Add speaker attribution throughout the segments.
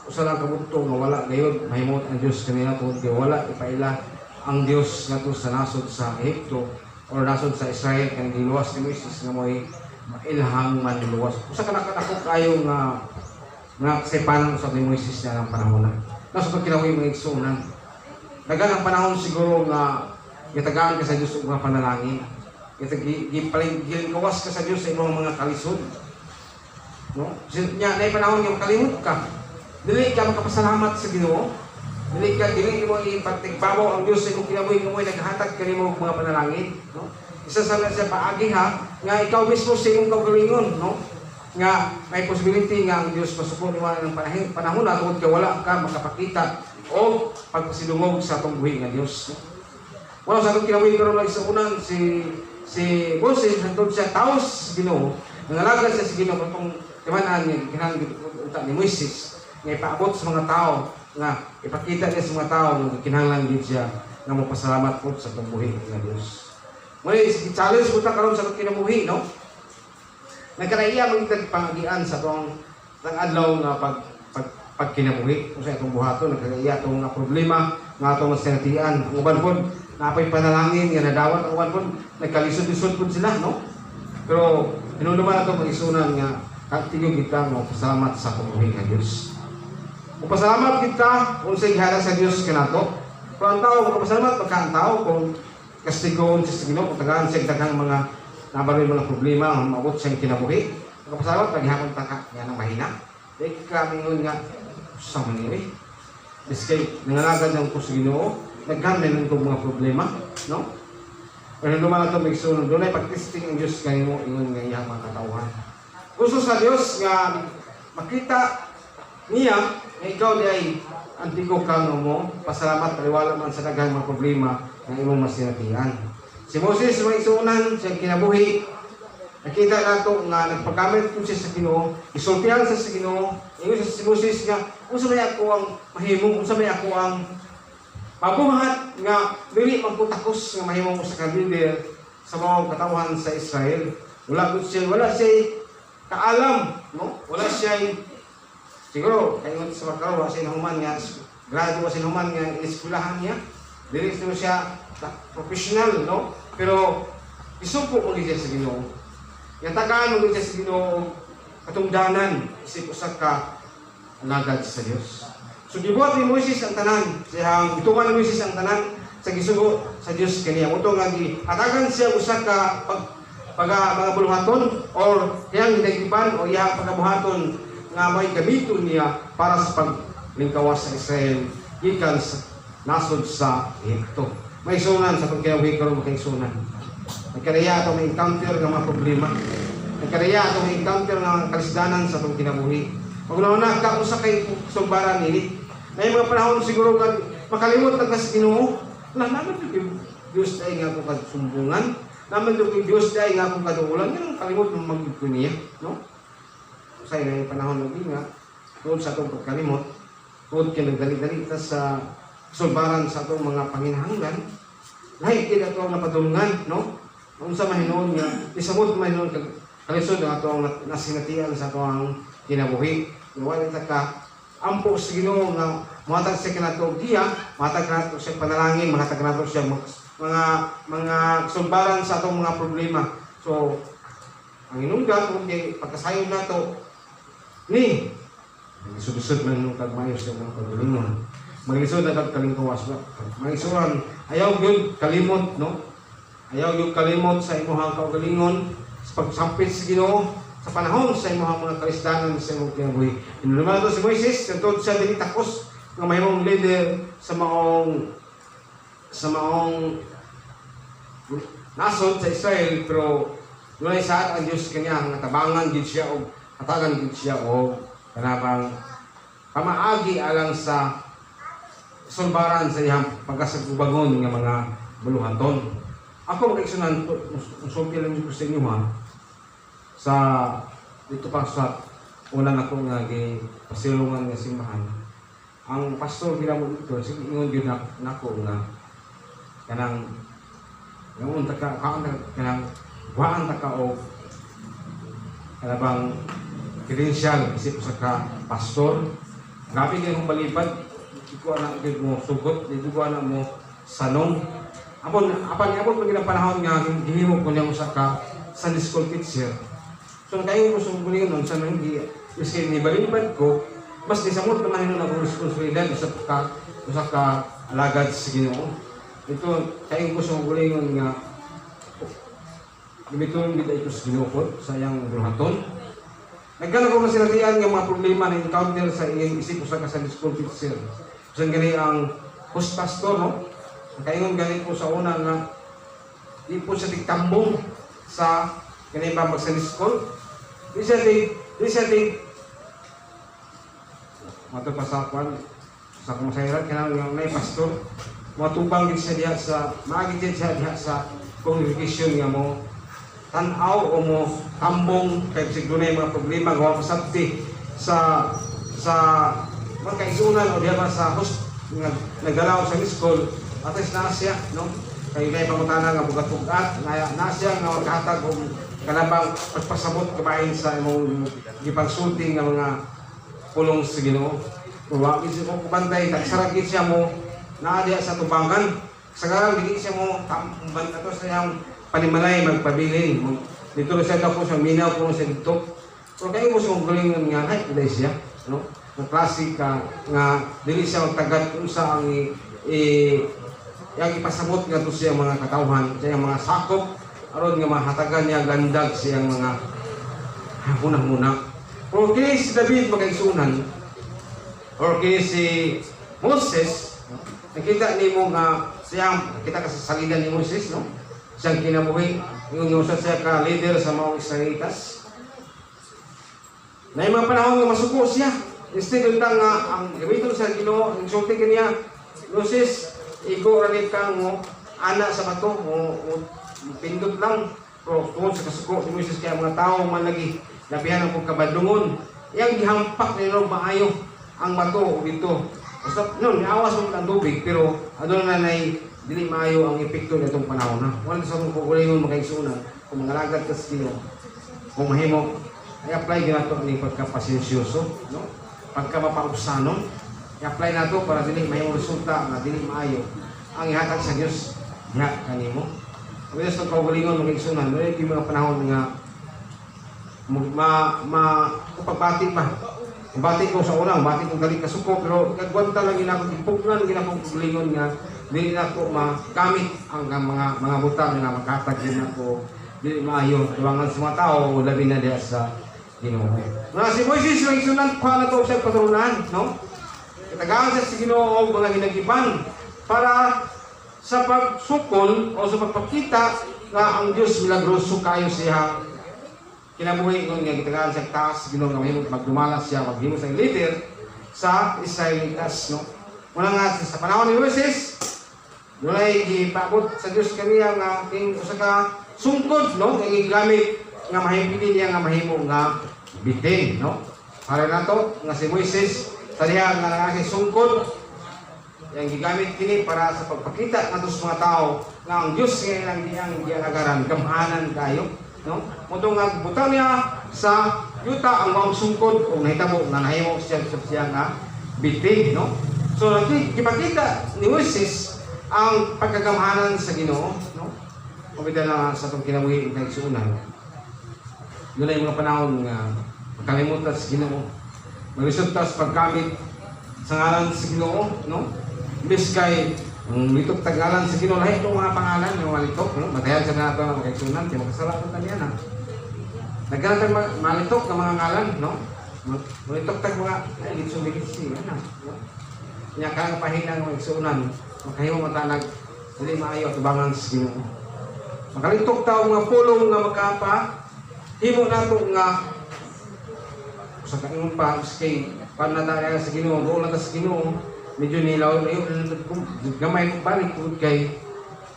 Speaker 1: usa lang kabudto nga wala gayud mahimot ang Dios kanila tungod kay wala ipaila ang Dios ngadto sa nasod sa Ehipto o nasod sa Israel kang giluwas ni Moises nga mo'y mailhang manluwas. Usa ka nakadako kayo nga kasipanan sa ni Moises na ng panahon na. Nasa pagkinawi mga igsunan. Dagan ang panahon siguro nga gitagaan ka sa Dios ug mga panalangin. Gilingkawas ka sa Dios sa imong mga kalisod. No? Nya nay panahon nga makalimot ka. Dili ka makapasalamat sa Ginoo. Dili mo ipagtigbabaw ang Dios sa imong kinabuhi nga mo'y naghatag kanimo mga panalangin, no? Isa sa paagi ha nga ikaw mismo sa imong kaugalingon, no? Nga may possibility nga ang Dios pasupon nimo ng panahon na tungod kay wala ka makapakita o pagpasidungog sa atong buhi nga Dios. Wala sa atong kinabuhi karon lang sa unang si Moses hangtod siya taos Ginoo. Nangalagad siya sa Ginoo katong timan-an niya kinahanglan ni Moises nga ipaabot sa mga tao nga ipakita niya sa mga tao nga kinahanglan gid siya nga magpasalamat po sa atong buhi nga Dios. Muli challenge puta karon sa atong kinabuhi, no? Nagkaraiya mo itag pangagian sa atong adlaw nga pagkinabuhi kung sa atong buhaton nagkaraiya atong nga problema nga atong sinatian. Ang uban pod napay panalangin nga nadawat, ang uban pod nagkalisod-lisod pod sila, no? Pero hinuluman ato pag-isunan nga tigog kita nga pasalamat sa atong buhi nga Dios. Magpasalamat kita kung sa ihala sa Diyos kanato. Kung ang tao magpasalamat, pagka ang tao kung kastigoon sa Ginoo, kung tagaan sa daghang mga nabaroy mga problema, maabot siyang kinabuhi. Magpasalamat, paghihapon taka yan ang mahina. Dahil kamingon nga, sa manili. Biskay, nangalagad ng ko sa Ginoo, naghamay ng mga problema, no? Pero naman ito, may sunod doon ay pag-testing ang Diyos kayo mo, ingon nga iyang mga katauhan. Gusto sa Diyos nga makita niya nga ikaw di ay antigo kang mo, pasalamat, paliwala man sa daghang mga problema ng imong masinatian. Si Moses, may isunan, siyang kinabuhi, nakita nato nga nagpagamit ko siya sa Ginoo, isultihan sa Ginoo, ingon siya si Moses nga, unsa may ako ang mahimong, unsa may ako ang mabuhat nga dili magputakos nga mahimong usa ka leader sa mga katawhan sa Israel. Wala siya kaalam, no? Wala siya siguro, kayo sa magkaroon, wasin human niya, grado wasin human niya, iniskulahan niya, dili siya professional, no? Pero, isumpo mo siya sa Ginoo. Yatagaan mo siya sa Ginoo, katungdanan, isip usak ka, alagad sa Diyos. So, gibuhat ni Moises ang tanan, ituman ni Moises ang tanan, sa gisugo sa Diyos kaniya. Ito nga, hatagan siya usak ka, mga buluhaton, or iyang hinagiban, o iyang pagkabuhaton, nga may gamiton niya para sa paglingkawas sa Israel gikan sa nasod sa Ehipto. May sunan sa pagkinabuhi karon makaisunan. Nagkaraya ato may encounter nga mga problema. Nagkaraya ato may encounter nga kalisdanan sa atong kinabuhi. Pag nauna ka usa kay sumbaran nini, may mga panahon siguro nga makalimot ka sa Ginoo. Naman yung Diyos dahil nga kung kasumbungan, naman yung Diyos dahil nga kung kaduulan, yan ang kalimot ng magiging niya, no? Sa yung panahon ng nga, doon sa itong pagkalimot, doon kinagdali-dali kita sa sulbaran sa itong mga panginahanglan, lahat kita ito ang napadulungan, no? Kung sa mahinoon nga, isamot mahinoon kalisod ang itong nasinatian sa itong kinabuhi. Nawala ka, ampo sa Ginoo nga, matag siya kinatog diya, matag nato siya panalangin, matag nato siya mga sulbaran sa itong mga problema. So, ang inunggan, kung pagkasayon nato, ni isud-isud man nung kagmayos ng mga kagalingon. Mag-isud na kagkalingkawas ba? Mag-isuran, ayaw yun kalimot, no? Ayaw yun kalimot sa imuhang kagalingon, sa pagsampit sa Ginoo, sa panahon sa imuhang mga kalisdanan sa imong kinabuhi. Inunaman ito si Moises, katod siya dili takos ng mahimong leader sa maong nasod sa Israel, pero dunay saat ang Diyos kanya, nga tabangan gid siya og hatagan gid siya o kanabang pamaagi alang sa sulbaran sa iyang pagkasagubangon ng mga buluhaton. Ako mag-iksunan, usulti lang ko sa inyo ha, sa dito pa sa unang ako nga pasilungan nga simbahan. Ang pastor ginamo dito, sige ingon yun nako nga kanang yung kanang waan ta ka o kanabang credential isip sa ka pastor Grabe kayo kung balipad. Di ko anak mo sugot, di ko anak mo sanong. Apan pag panahon nga, gihimo ko niya sa ka Sunday school teacher. So kayo gusto ko niyo nun, sa hindi, kasi ni balipad ko, mas disamot naman yun ako responsibilidad sa ka alagad sa Ginoo. Ito, kayo gusto ko niyo nga, gamiton kita ito sa Ginoo ko, sa iyang buhaton. Nagkala ko na sila tiyan ng mga problema na encounter sa iyong isip ko sa Sunday school teacher. So gani ang host pastor, no? Kaingon gani po sa una nga di po siya tigtambong sa gani ba mag-Sunday school. Di siya matupasakuan sa kumasayran kanang nga may pastor. Matubang din siya diha sa maagit siya diha sa congregation nga mo tanaw o mo tambong kay siguro na mga problema gawa pasabti sa mga kaisunan o diya ba sa host nagalaw sa school at is na siya, no? Kaya may pangutana nga bugat-bugat na siya nga magkahatag o kanabang pagpasabot kabahin sa imong gipagsulting nga mga pulong sa Ginoo. Huwag isip ko kubantay, nagsaragit siya mo na diya sa tubangan sa garang digit siya mo tamban ato sa iyang panimalay magpabilin. Dito na siya daw po sa minaw po sa dito. Pero kayo mo sa galingon nga, ay, ilay siya. No? Ang klasik nga, dili siya magtagat kung sa ang yung ipasabot nga to siya mga katawhan, siya mga sakop, aron nga mahatagan niya gandag siyang mga munang-munang. Pero kini si David magaisunan, or kini si Moses, nakita ni mo nga siyang, kita kasasalidan ni Moses, no? Siyang kinabuhi, yung siya ka leader sa mga Israelitas. Na yung mga panahon nga masuko siya. Instead ng nga, ang gamiton sa Ginoo, ang sulti kaniya, Moses, ikaw ralit kang mo, anak sa bato, mo pindot lang. Pero kung sa kasuko ni Moses kaya mga tao malagi, labihan ang pagkabadungon. Yang gihampak nila maayo ang bato dito. Basta, noon, niawas mo ang tubig, pero ano na dili maayo ang epekto nitong panahon na. Wala sa itong kukulingon makaisunan, kung mga lagat ka sa Ginoo, kung mahimo, i-apply ginato ang pagkapasensyoso, no? Pagkamapausanon, i-apply nato para dili mahimo resulta na dili maayo ang ihatag sa Dios diha kanimo. Kung sa kaugalingon makaisunan, dili yung mga panahon nga pagbati pa. Bati ko sa unang, bati ko galing kasuko, pero kagwanta lang ginakong ipugnan, ginakong kulingon nga, dili na ko magamit ang mga butang nga makatag din ako, dili maayo, tuwangan sa mga tao, labi na diya sa Ginoo. Nga si Moises, yung isunan, kuha na ito siya patrunan, no? Katagaan siya sa Ginoo, mga ginagiban, para sa pagsukol o sa pagpakita nga ang Diyos milagroso kayo siya kinabuhi ko nga gitagaan sa taas Ginoo nga mahimong magdumalas siya maghimo sa leader sa Israelitas, no? Muna nga sa panahon ni Moses, dunay gipabot sa Dios kaniya nga king usa ka sungkod, no? Nga gigamit nga mahimpitin niya nga mahimo nga bitin, no? Para nato nga si Moises sa diha nga nangasi sungkod yang gigamit kini para sa pagpakita nato sa mga tao nga ang Dios nga ilang diyang gialagaran gamhanan kayo, no? Motong nga butang niya sa yuta ang mga sungkod kung nahitabo na nahimo siya nga bitin, no? So ipakita ni Moses ang pagkagamhanan sa Ginoo, no? Kumita na sa itong kinabuhi ng kaigsuunan. Yun ay mga panahon nga pagkalimutan sa Ginoo. Magresulta sa pagkamit sa ngalan sa Ginoo, no? Imbes kay litok tagalan sa Ginoo, lahat itong mga pangalan ng mga litok, no? Matayan sa nato ng kaigsuunan, kaya magkasalamat na niya na. Nagkaroon tayong malitok ng mga ngalan, no? Malitok tayong mga gitsumigitsi, ano? Kanya kang pahinang ng kaigsuunan, makahiwa matanag, hindi maayo at tubangan sa Ginoo. Makalitok tao mga pulong nga magkapa, himo nato nga sa kaingon pa kay panataya sa Ginoo, doon na sa Ginoo, medyo nilaw gamay mo balik kay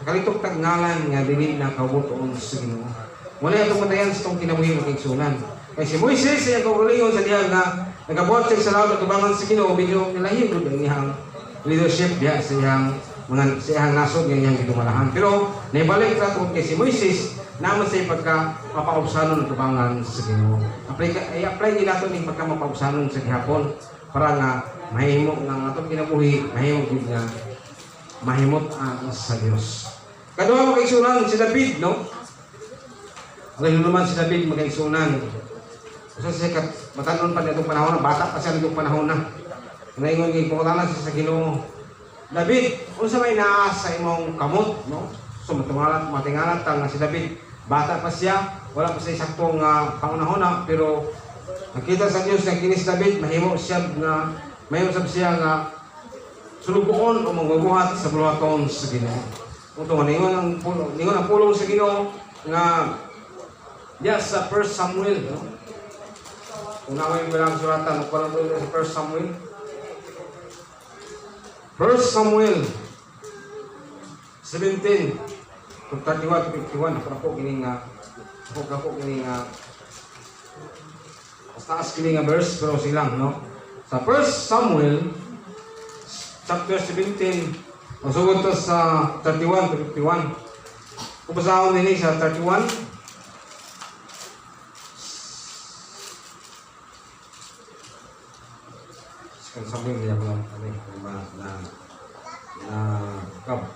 Speaker 1: makalitok tag ngalan nga dili na kabuton sa Ginoo. Wala itong matayan sa itong kinabuhi ng kaigsuunan. Kaya si Moises ay kaugalingon sa diha nga nagabuhat siya sa laot at tubangan sa Ginoo, medyo nilahim doon ang iyang leadership diha sa iyang mga siyang nasod ng iyang gidumalahan. Pero naibalik sa ito kay si Moises naman sa pagka-mapaubsanon ng tubangan sa Ginoo. I-apply din natin yung pagka-mapaubsanon sa gihapon para nga mahimo nga atong kinabuhi, mahimo gid nga mahimot ang sa Dios. Kaduha makaigsunan si David, no? Ngayon naman si David makaigsunan. So siya batanon pa nitong panahon, bata pa siya nitong panahon na. Ngayon nga ipungutanan siya sa Ginoo. David, unsa may naa sa imong kamot, no? So matingalat nga si David, bata pa siya, wala pa siya saktong pangunahon, pero nakita sa Dios nga kini si David mahimo siya nga mahimo siya nga sulugoon o magbubuhat sa buluhaton sa Ginoo. Ito ningon ang pulong sa Ginoo nga yes, sa 1 Samuel, no? Kung naman yung bilang suratan, parang ito sa 1 Samuel. 1 Samuel 17 from 31 to 51. Ako kining taas kining verse, pero silang, no? Sa 1 Samuel chapter 17, masugod to sa 31 to 51. Kung basahon nini sa 31, sabihin niya ko na kab.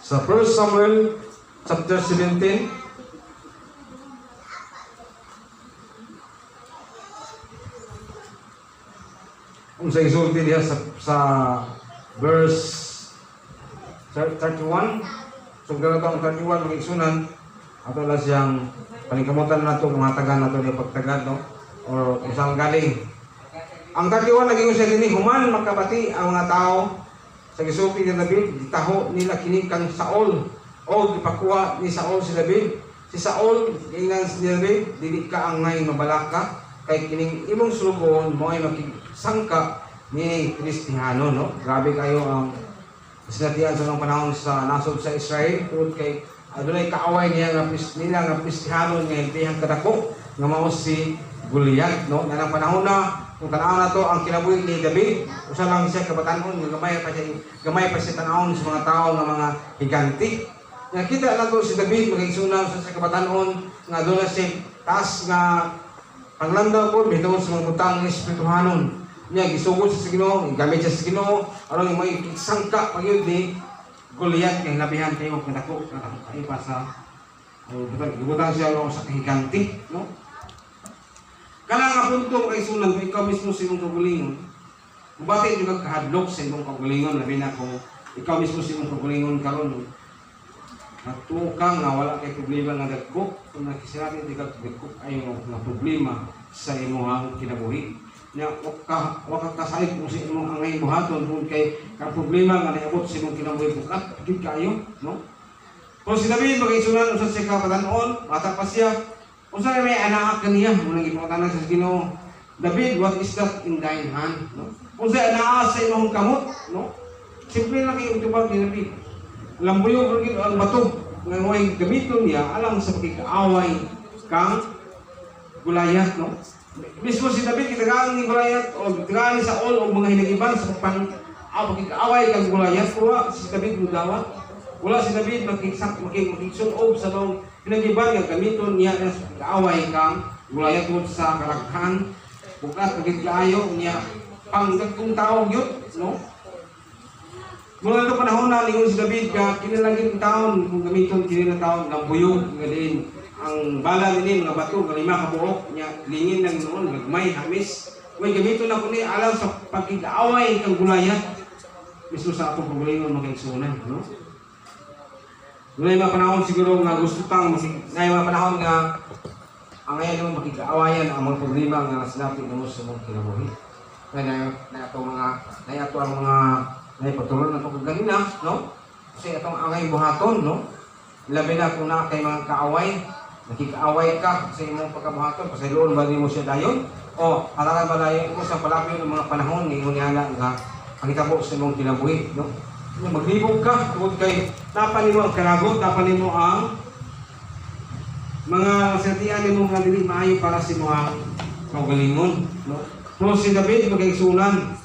Speaker 1: Sa 1 Samuel chapter 17, kung sa isulti niya sa verse 31, so ganito ang 31 mga igsunan, ato lang siyang paningkamutan na ito, mga taga na ito niya pagtagad, no? O isang galing. Ang 31 naging siya din, human makabati ang mga tao sa gisulti ni David, gitaho nila kinikang Saul, o gipakuha ni Saul si David. Si Saul, ingnan si David, dili ka ang ngay mabalaka, kay kining imong sulugon mo ay makigsangka ni Kristiyano, no? Grabe kayo ang sinatian sa mga panahon sa nasod sa Israel tungod kay adunay kaaway niya nga Kristiyano nga impihang kadako nga mao si Goliath, no? Nanang panahon na kung tanaw na to ang kinabuhi ni David, usa lang siya kabatanon nga gamay pa siya tanawon sa mga tao nga mga higanti. Nakita na to si David magigsunan sa kabatanon nga aduna siya taas nga panglandaw po, bitaw sa mga butang ng Espirituhanon. Niya, gisugod sa Ginoo, gamit siya sa Ginoo, aron may sangka pagyud ni Goliath, kay labihan kayo kadako, kayo pa sa gibutang siya sa kahiganti, no? Kanang nga punto kay sunan, kung ikaw mismo sa imong kagalingon, mabati yung kahadlok sa imong kagalingon, labi na kung ikaw mismo sa imong kagalingon karon natukang nga wala kay problema nga dagko, kung nakisirabi di ka dagko ay nga problema sa imong kinabuhi. Nya waka kasayod mo sa imong angay buhaton kung kay ka problema nga naabot sa imong kinabuhi bukat, gid kayo, no? Kung si David magigsunan usa siya kapatanon, bata pa siya, usa may anak kaniya, mo nang ipangutanan sa Ginoo, David, what is that in thine hand, no? Kung sa anak sa imong kamot, no? Simple lang kayo utubag ni David. Lambuyo ko ang bato nga may gamiton niya alang sa pagkikaaway kang Goliath, no? Mismo si David kitagaan ni Goliath o kitagaan ni Saul o mga hinagiban sa pagkikaaway kang Goliath, wala si David mudawat. Wala si David makiksunob sa nung hinagiban nga gamiton niya sa pagkikaaway kang Goliath tungod sa kalaghan bukat pagkikaayo niya pang dagkong tao yun, no? Mula ito panahon na lingon si David ka kinalagin taon kung gamiton kinila taon ng buyog nga din ang bala din nga bato nga lima ka buok nya lingin ng noon gagmay hamis way gamiton na kundi alam sa pagkikaaway kang Goliath mismo sa atong paglingon makaigsunan, no? Mula mga panahon siguro nga gusto tang ngay mga panahon nga ang ngayon naman makikaawayan ang mga problema nga sinabi mo sa mga kinabuhi. Kaya na ito ang mga ay patuloy na ito ganina, no? Kasi itong angay buhaton, no? Labi na kung na kay mga kaaway, nakikaaway ka sa imong pagkabuhaton, kasi loon ba mo siya dayon? O, halakan ba dayon mo sa palapyo ng mga panahon, ni Imuniana nga pagkitabo sa imong kinabuhi, no? Maglibog ka, tungkol kay tapanin mo ang kanagot, tapanin mo ang mga satian mo nga dili maayo para sa mga kaugalingon, no? So si David magigsunan,